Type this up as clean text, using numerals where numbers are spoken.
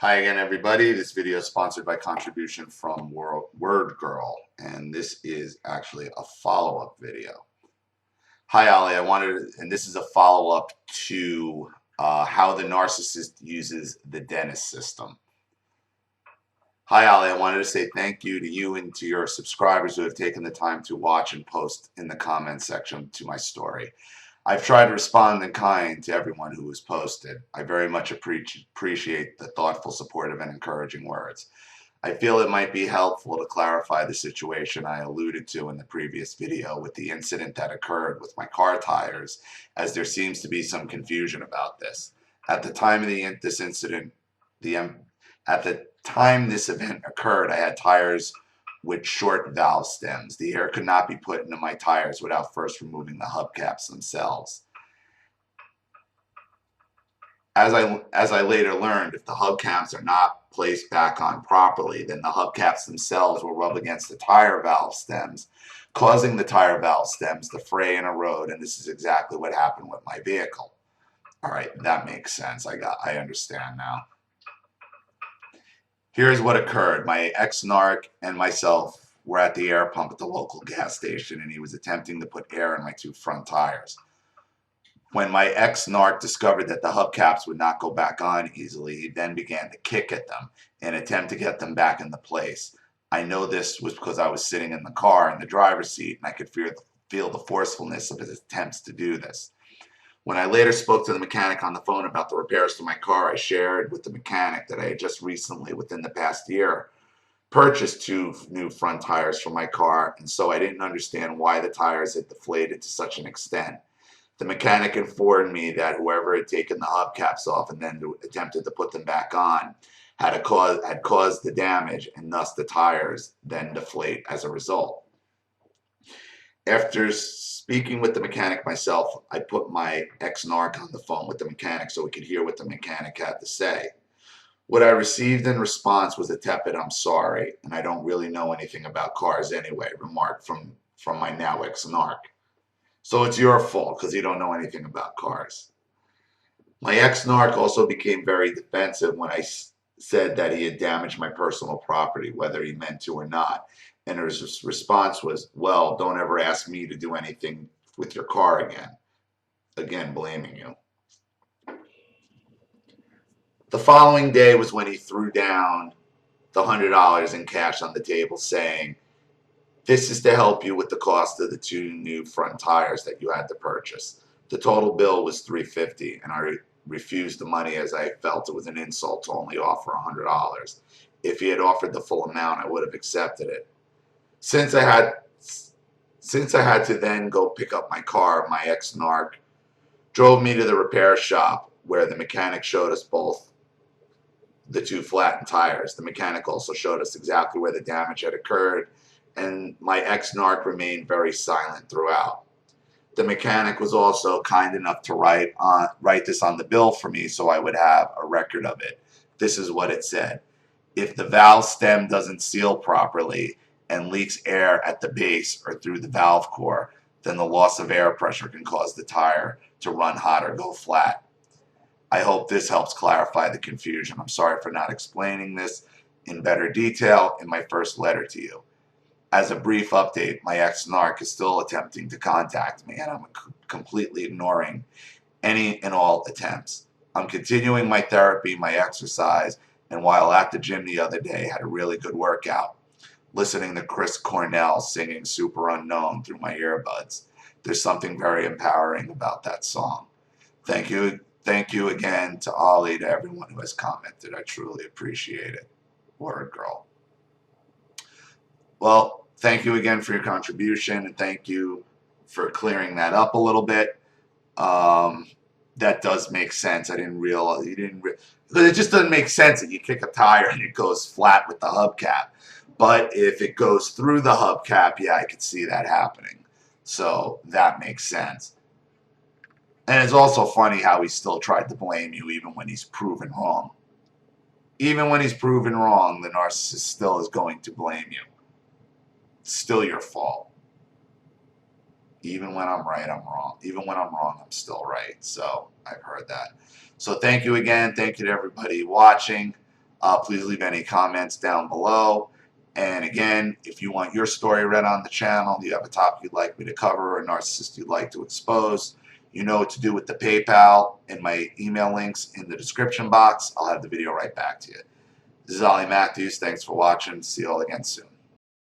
Hi again, everybody. This video is sponsored by contribution from Word Girl, and this is actually a follow-up video. Hi, Ollie. And this is a follow-up to how the narcissist uses the dentist system. Hi, Ollie. I wanted to say thank you to you and to your subscribers who have taken the time to watch and post in the comments section to my story. I've tried to respond in kind to everyone who has posted. I very much appreciate the thoughtful, supportive, and encouraging words. I feel it might be helpful to clarify the situation I alluded to in the previous video with the incident that occurred with my car tires, as there seems to be some confusion about this. At the time of this incident, the at the time this event occurred, I had tires with short valve stems. The air could not be put into my tires without first removing the hubcaps themselves. As I later learned, if the hubcaps are not placed back on properly, then the hubcaps themselves will rub against the tire valve stems, causing the tire valve stems to fray and erode, and this is exactly what happened with my vehicle. All right, that makes sense. I understand now. Here's what occurred. My ex-narc and myself were at the air pump at the local gas station, and he was attempting to put air in my two front tires. When my ex-narc discovered that the hubcaps would not go back on easily, he then began to kick at them in an attempt to get them back into place. I know this was because I was sitting in the car in the driver's seat, and I could feel the forcefulness of his attempts to do this. When I later spoke to the mechanic on the phone about the repairs to my car, I shared with the mechanic that I had just recently, within the past year, purchased two new front tires for my car, and so I didn't understand why the tires had deflated to such an extent. The mechanic informed me that whoever had taken the hubcaps off and then attempted to put them back on had caused the damage, and thus the tires then deflate as a result. After speaking with the mechanic myself, I put my ex-narc on the phone with the mechanic so we could hear what the mechanic had to say. What I received in response was a tepid "I'm sorry, and I don't really know anything about cars anyway," remark from my now ex-narc. So it's your fault because you don't know anything about cars. My ex-narc also became very defensive when I said that he had damaged my personal property, whether he meant to or not. And his response was, "Well, don't ever ask me to do anything with your car again." Again, blaming you. The following day was when he threw down the $100 in cash on the table, saying, "This is to help you with the cost of the two new front tires that you had to purchase." The total bill was $350, and I refused the money as I felt it was an insult to only offer $100. If he had offered the full amount, I would have accepted it. Since I had to then go pick up my car, my ex-narc drove me to the repair shop where the mechanic showed us both the two flattened tires. The mechanic also showed us exactly where the damage had occurred, and my ex-narc remained very silent throughout. The mechanic was also kind enough to write this on the bill for me so I would have a record of it. This is what it said: "If the valve stem doesn't seal properly and leaks air at the base or through the valve core, then the loss of air pressure can cause the tire to run hot or go flat." I hope this helps clarify the confusion. I'm sorry for not explaining this in better detail in my first letter to you. As a brief update, my ex-narc is still attempting to contact me, and I'm completely ignoring any and all attempts. I'm continuing my therapy, my exercise, and while at the gym the other day, had a really good workout, listening to Chris Cornell singing Superunknown through my earbuds. There's something very empowering about that song. Thank you again to Ollie, to everyone who has commented. I truly appreciate it. Word girl. Well, thank you again for your contribution, and thank you for clearing that up a little bit. That does make sense. I didn't realize because it just doesn't make sense that you kick a tire and it goes flat with the hubcap. But if it goes through the hubcap, yeah, I could see that happening. So that makes sense. And it's also funny how he still tried to blame you even when he's proven wrong. Even when he's proven wrong, the narcissist still is going to blame you. It's still your fault. Even when I'm right, I'm wrong. Even when I'm wrong, I'm still right. So I've heard that. So thank you again. Thank you to everybody watching. Please leave any comments down below. And again, if you want your story read on the channel, you have a topic you'd like me to cover or a narcissist you'd like to expose, you know what to do with the PayPal and my email links in the description box. I'll have the video right back to you. This is Ollie Matthews. Thanks for watching. See you all again soon.